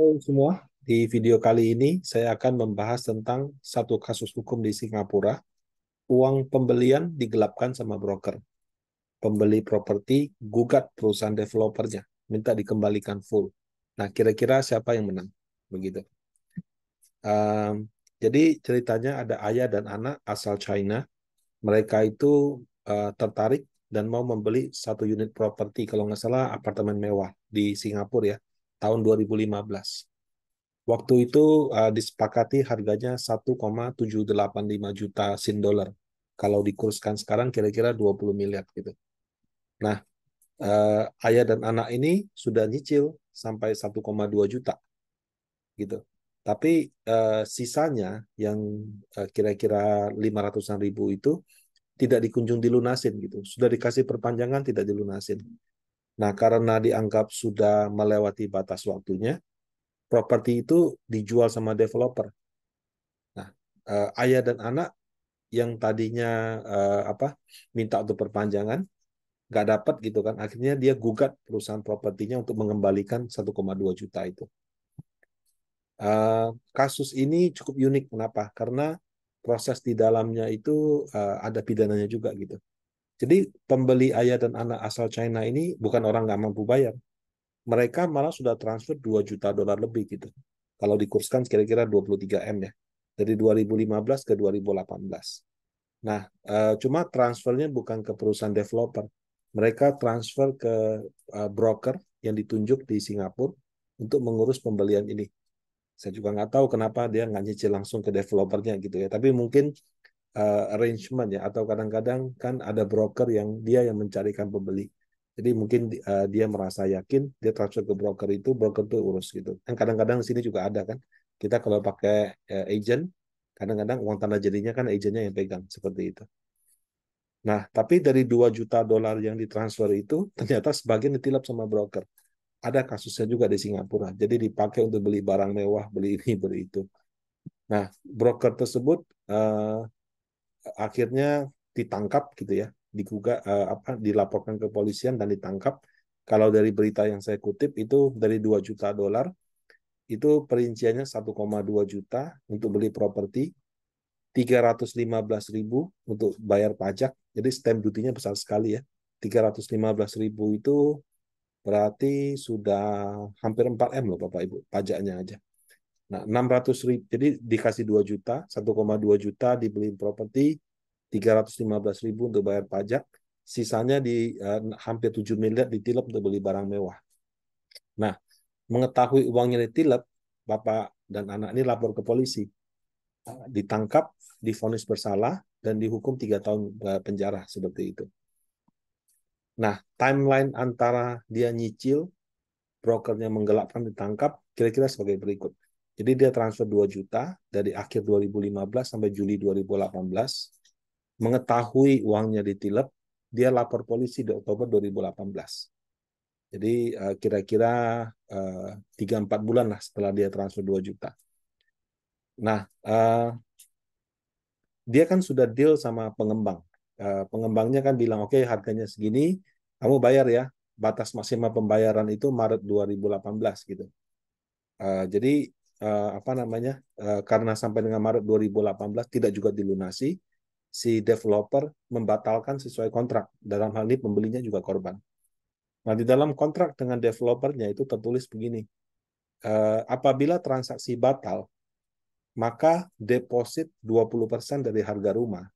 Halo semua, di video kali ini saya akan membahas tentang satu kasus hukum di Singapura. Uang pembelian digelapkan sama broker. Pembeli properti gugat perusahaan developernya, minta dikembalikan full. Nah, kira-kira siapa yang menang? Begitu. Um, jadi ceritanya ada ayah dan anak asal China. Mereka itu tertarik dan mau membeli satu unit properti, kalau nggak salah apartemen mewah di Singapura ya, tahun 2015. Waktu itu disepakati harganya 1,785 juta sin dolar. Kalau dikurskan sekarang kira-kira 20 miliar gitu. Nah, ayah dan anak ini sudah nyicil sampai 1,2 juta gitu. Tapi sisanya yang kira-kira 500-an ribu itu tidak dikunjung dilunasin gitu. Sudah dikasih perpanjangan tidak dilunasin. Nah, karena dianggap sudah melewati batas waktunya, properti itu dijual sama developer. Nah, ayah dan anak yang tadinya apa minta untuk perpanjangan nggak dapat gitu kan, akhirnya dia gugat perusahaan propertinya untuk mengembalikan 1,2 juta itu. Kasus ini cukup unik. Kenapa? Karena proses di dalamnya itu ada pidananya juga gitu. Jadi pembeli ayah dan anak asal China ini bukan orang nggak mampu bayar, mereka malah sudah transfer 2 juta dolar lebih gitu. Kalau dikurskan kira-kira 23 M ya, dari 2015 ke 2018. Nah, cuma transfernya bukan ke perusahaan developer. Mereka transfer ke broker yang ditunjuk di Singapura untuk mengurus pembelian ini. Saya juga nggak tahu kenapa dia nggak nyicil langsung ke developernya gitu ya. Tapi mungkin arrangement ya, atau kadang-kadang kan ada broker yang dia yang mencarikan pembeli. Jadi mungkin dia merasa yakin, dia transfer ke broker itu urus gitu. Dan kadang-kadang di sini juga ada kan. Kita kalau pakai agent, kadang-kadang uang tanda jadinya kan agentnya yang pegang seperti itu. Nah, tapi dari 2 juta dolar yang ditransfer itu, ternyata sebagian ditilap sama broker. Ada kasusnya juga di Singapura. Jadi dipakai untuk beli barang mewah, beli ini, beli itu. Nah, broker tersebut akhirnya ditangkap gitu ya, dilaporkan ke polisian dan ditangkap. Kalau dari berita yang saya kutip itu dari 2 juta dolar, itu perinciannya 1,2 juta untuk beli properti, 315.000 untuk bayar pajak. Jadi stamp duty-nya besar sekali ya. 315.000 itu berarti sudah hampir 4 M loh Bapak Ibu, pajaknya aja. Nah, 600.000, jadi dikasih 2 juta, 1,2 juta dibeli properti, 315.000 untuk bayar pajak, sisanya di hampir 7 miliar ditilep untuk beli barang mewah. Nah, mengetahui uangnya ditilep, Bapak dan anak ini lapor ke polisi, ditangkap, divonis bersalah, dan dihukum 3 tahun penjara seperti itu. Nah, timeline antara dia nyicil, brokernya menggelapkan, ditangkap, kira-kira sebagai berikut. Jadi dia transfer 2 juta dari akhir 2015 sampai Juli 2018. Mengetahui uangnya ditilep, dia lapor polisi di Oktober 2018. Jadi kira-kira 3-4 bulan lah setelah dia transfer 2 juta. Nah, dia kan sudah deal sama pengembang. Pengembangnya kan bilang, oke, harganya segini, kamu bayar ya. Batas maksimal pembayaran itu Maret 2018 gitu. Jadi apa namanya? Karena sampai dengan Maret 2018 tidak juga dilunasi, si developer membatalkan sesuai kontrak. Dalam hal ini pembelinya juga korban. Nah, di dalam kontrak dengan developernya itu tertulis begini, apabila transaksi batal, maka deposit 20% dari harga rumah,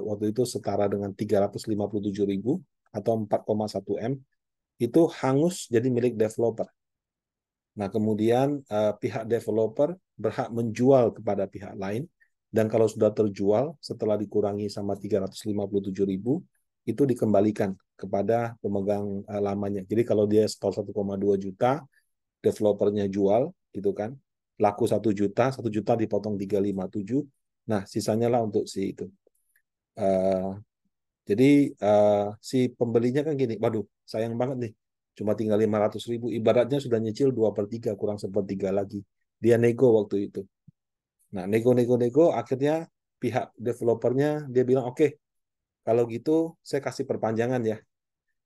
waktu itu setara dengan 357.000 atau 4,1 M, itu hangus jadi milik developer. Nah, kemudian pihak developer berhak menjual kepada pihak lain, dan kalau sudah terjual setelah dikurangi sama 357.000, itu dikembalikan kepada pemegang lamanya. Jadi kalau dia store 1,2 juta, developernya jual, gitu kan, laku 1 juta, 1 juta dipotong 357, nah sisanya lah untuk si itu. Uh, jadi si pembelinya kan gini, waduh sayang banget nih, cuma tinggal 500.000, ibaratnya sudah nyicil 2/3, kurang sepertiga lagi. Dia nego waktu itu. Nah, nego-nego-nego, akhirnya pihak developernya dia bilang, oke, kalau gitu saya kasih perpanjangan ya.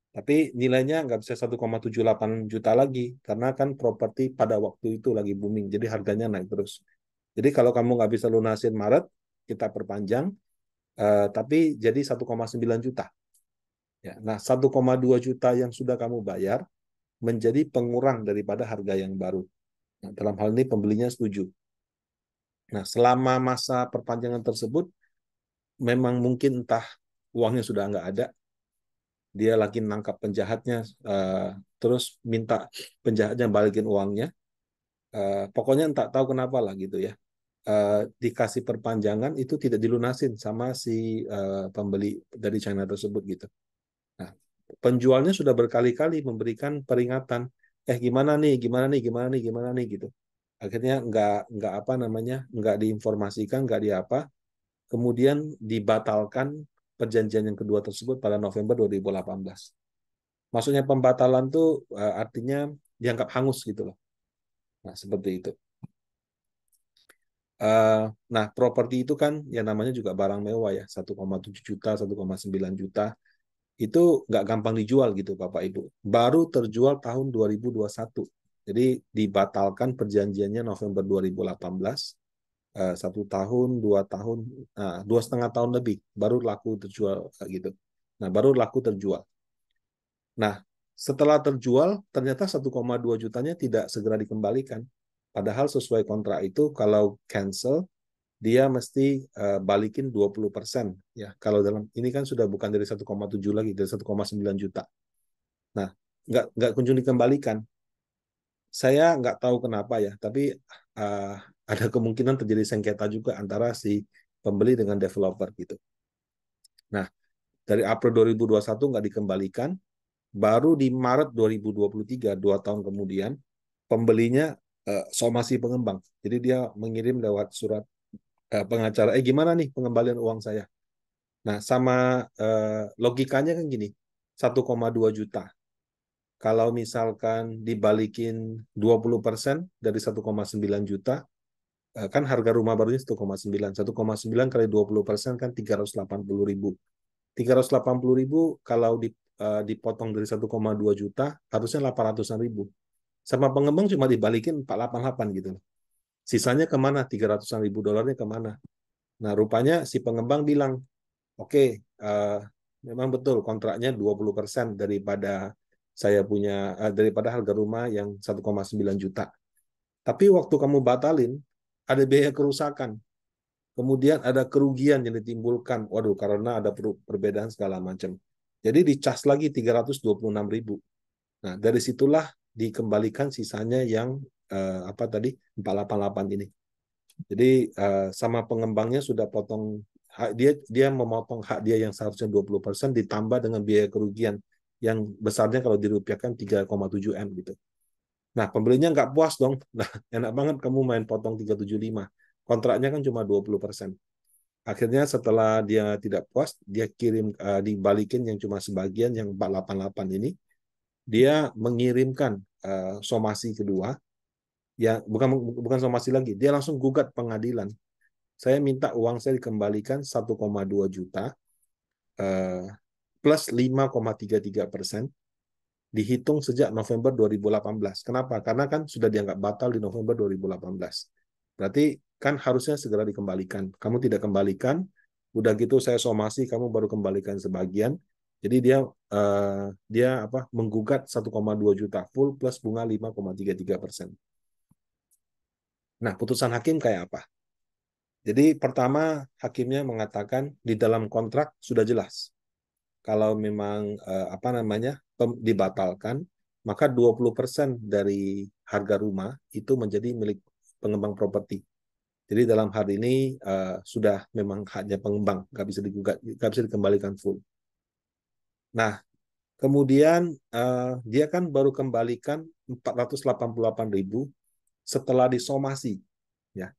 Tapi nilainya nggak bisa 1,78 juta lagi, karena kan properti pada waktu itu lagi booming, jadi harganya naik terus. Jadi kalau kamu nggak bisa lunasin Maret, kita perpanjang, tapi jadi 1,9 juta. Ya, nah, 1,2 juta yang sudah kamu bayar menjadi pengurang daripada harga yang baru. Nah, dalam hal ini pembelinya setuju. Nah, selama masa perpanjangan tersebut, memang mungkin entah uangnya sudah nggak ada, dia lagi nangkap penjahatnya, terus minta penjahatnya balikin uangnya. Pokoknya entah tahu kenapa lah gitu ya. Dikasih perpanjangan itu tidak dilunasin sama si pembeli dari China tersebut gitu. Nah, penjualnya sudah berkali-kali memberikan peringatan, gimana nih, gimana nih, gimana nih, gimana nih gitu. Akhirnya nggak apa namanya, nggak diinformasikan, nggak diapa, kemudian dibatalkan perjanjian yang kedua tersebut pada November 2018. Maksudnya pembatalan tuh artinya dianggap hangus gitu loh. Nah, seperti itu. Uh, nah, properti itu kan yang namanya juga barang mewah ya, 1,7 juta, 1,9 juta. Itu nggak gampang dijual gitu, Bapak Ibu. Baru terjual tahun 2021. Jadi dibatalkan perjanjiannya November 2018, 1 tahun, 2 tahun, 2,5 tahun lebih, baru laku terjual gitu. Nah, baru laku terjual. Nah, setelah terjual, ternyata 1,2 jutanya tidak segera dikembalikan. Padahal sesuai kontrak itu, kalau cancel, dia mesti balikin 20%. Ya, kalau dalam ini kan sudah bukan dari 1,7 lagi, dari 1,9 juta. Nah, nggak kunjung dikembalikan. Saya nggak tahu kenapa ya, tapi uh, ada kemungkinan terjadi sengketa juga antara si pembeli dengan developer gitu. Nah, dari April 2021 nggak dikembalikan, baru di Maret 2023, 2 tahun kemudian, pembelinya somasi pengembang. Jadi dia mengirim lewat surat pengacara, gimana nih pengembalian uang saya? Nah, sama logikanya kan gini, 1,2 juta. Kalau misalkan dibalikin 20% dari 1,9 juta, kan harga rumah barunya 1,9. 1,9 kali 20% kan 380.000. 380.000 kalau dipotong dari 1,2 juta, harusnya 800-an ribu. Sama pengembang cuma dibalikin 488 gitu. Sisanya kemana? 300-an ribu dolarnya kemana? Nah, rupanya si pengembang bilang, oke, memang betul kontraknya 20% daripada saya punya, daripada harga rumah yang 1,9 juta. Tapi waktu kamu batalin, ada biaya kerusakan. Kemudian ada kerugian yang ditimbulkan. Waduh, karena ada perbedaan segala macam. Jadi dicas lagi 326.000. Nah, dari situlah dikembalikan sisanya yang apa tadi 488 ini. Jadi sama pengembangnya sudah potong hak dia, dia memotong hak dia yang seharusnya 20% ditambah dengan biaya kerugian yang besarnya kalau dirupiahkan 3,7 M gitu. Nah, pembelinya nggak puas dong. Nah, enak banget kamu main potong 375. Kontraknya kan cuma 20%. Akhirnya setelah dia tidak puas, dia kirim dibalikin yang cuma sebagian yang 488 ini, dia mengirimkan somasi kedua, ya bukan bukan somasi lagi, dia langsung gugat pengadilan. Saya minta uang saya dikembalikan 1,2 juta eh, plus 5,33% dihitung sejak November 2018. Kenapa? Karena kan sudah dianggap batal di November 2018. Berarti kan harusnya segera dikembalikan. Kamu tidak kembalikan, udah gitu saya somasi, kamu baru kembalikan sebagian. Jadi dia apa menggugat 1,2 juta full plus bunga 5,33%. Nah, putusan hakim kayak apa? Jadi pertama hakimnya mengatakan di dalam kontrak sudah jelas kalau memang apa namanya dibatalkan, maka 20% dari harga rumah itu menjadi milik pengembang properti. Jadi dalam hal ini sudah memang haknya pengembang, nggak bisa digugat, nggak bisa dikembalikan full. Nah, kemudian dia kan baru kembalikan 488.000 setelah disomasi, ya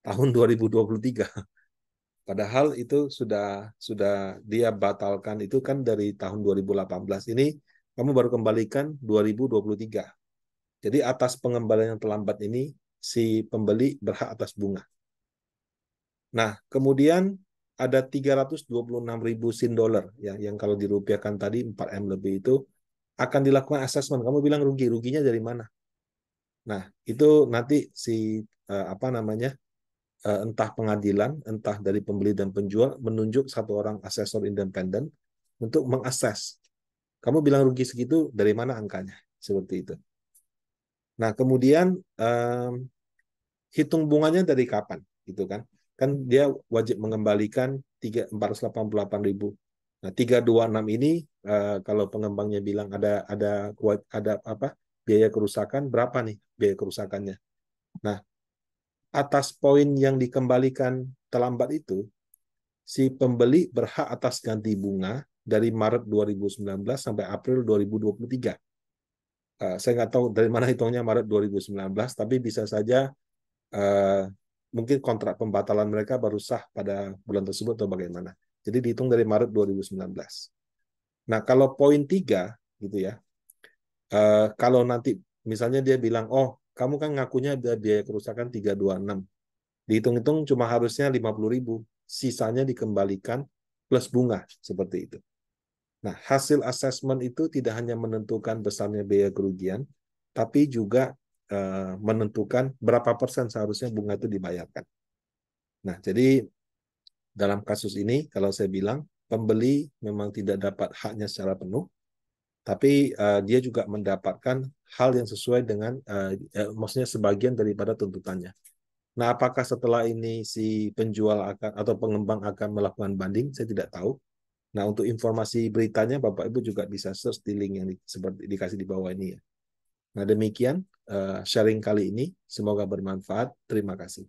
tahun 2023. Padahal itu sudah dia batalkan itu kan dari tahun 2018. Ini kamu baru kembalikan 2023. Jadi atas pengembalian yang terlambat ini si pembeli berhak atas bunga. Nah, kemudian ada 326.000 sin dolar ya yang kalau dirupiahkan tadi 4 M lebih itu akan dilakukan assessment. Kamu bilang rugi, ruginya dari mana? Nah, itu nanti si apa namanya, entah pengadilan, entah dari pembeli dan penjual menunjuk satu orang asesor independen untuk mengakses. Kamu bilang rugi segitu, dari mana angkanya? Seperti itu. Nah, kemudian hitung bunganya dari kapan, gitu kan? Kan dia wajib mengembalikan 488.000. Nah, 326 ini kalau pengembangnya bilang ada apa? Biaya kerusakan berapa nih biaya kerusakannya? Nah, atas poin yang dikembalikan terlambat itu, si pembeli berhak atas ganti bunga dari Maret 2019 sampai April 2023. Saya nggak tahu dari mana hitungnya Maret 2019, tapi bisa saja uh, mungkin kontrak pembatalan mereka baru sah pada bulan tersebut atau bagaimana. Jadi dihitung dari Maret 2019. Nah, kalau poin 3, gitu ya, kalau nanti misalnya dia bilang, oh, kamu kan ngakunya ada biaya kerusakan 326, dihitung-hitung cuma harusnya 50.000, sisanya dikembalikan plus bunga, seperti itu. Nah, hasil asesmen itu tidak hanya menentukan besarnya biaya kerugian, tapi juga menentukan berapa persen seharusnya bunga itu dibayarkan. Nah, jadi dalam kasus ini, kalau saya bilang, pembeli memang tidak dapat haknya secara penuh, tapi dia juga mendapatkan hal yang sesuai dengan, maksudnya sebagian daripada tuntutannya. Nah, apakah setelah ini si penjual akan atau pengembang akan melakukan banding? Saya tidak tahu. Nah, untuk informasi beritanya, Bapak Ibu juga bisa search di link yang seperti dikasih di bawah ini ya. Nah, demikian sharing kali ini. Semoga bermanfaat. Terima kasih.